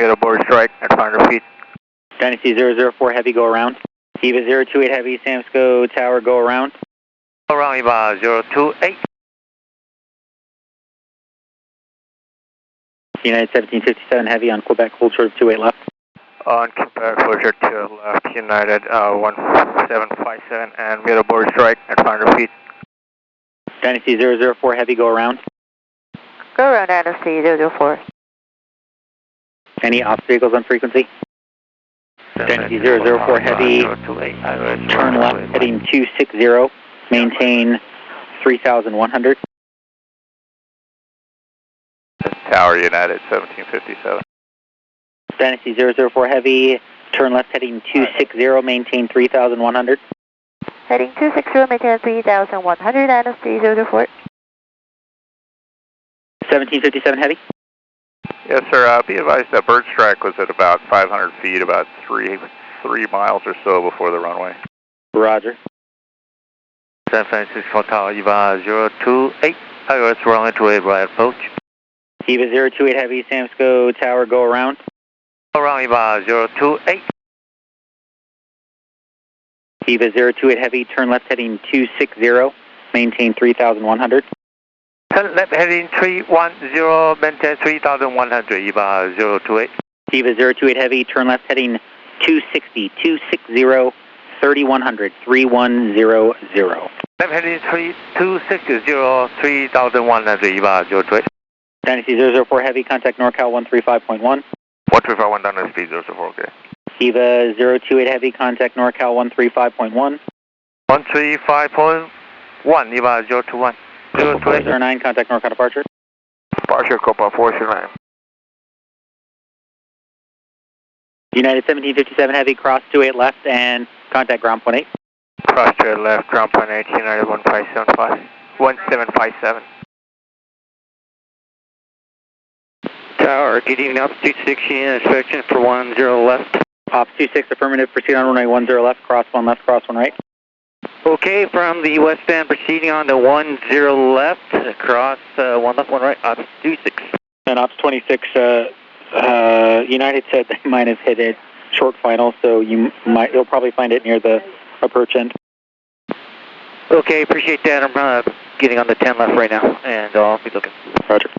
aboard strike at 500 feet. Dynasty 004 Heavy, go around. Eva 028 Heavy, SFO Tower, go around. Go around Eva 028. United 1757 Heavy on Quebec, hold short of 28 left. On Quebec, closure to left, United 1757 and mid aboard strike at 500 feet. Dynasty 004 Heavy, go around. Go around Dynasty 004. Any obstacles on frequency? Dynasty 004 Heavy, turn left heading 260, maintain 3,100. Tower United 1757. Dynasty 004 Heavy, turn left heading 260, maintain 3,100. Heading 260, maintain 3,100, Dynasty 004. 1757 Heavy. Yes, sir. Be advised that bird strike was at about 500 feet, about 3 miles or so before the runway. Roger. San Francisco Tower, Eva 028. It's runway 28 right approach. Eva 028 Heavy, SFO Tower, go around. Go around Eva 028. Eva 028 Heavy, turn left heading 260, maintain 3,100. Turn left heading 310, maintain 3,100, Eva 028. Eva 028 Heavy, turn left heading 260, 3,100, 3100. Left heading 260, 3,100, Eva 028. Dynasty 004 Heavy, contact NorCal 135.1. 1351 Dynasty 004, okay. Eva 028 Heavy, contact NorCal 135.1. 135.1, Eva 021. 029, contact NorCal departure. Departure, Copa 409. United 1757 Heavy, cross 28 left and contact ground point 8. Cross to left, ground point 8, United 1757. Tower, getting up 26 unit inspection for 10 left. Ops 26, affirmative, proceed on runway 10 left, cross 1 left, cross 1 right. Okay, from the westbound, proceeding on the 10 left, across 1 left, 1 right, Ops 26. And Ops 26, United said they might have hit it short final, so you'll probably find it near the approach end. Okay, appreciate that. I'm getting on the 10 left right now, and I'll be looking. Roger.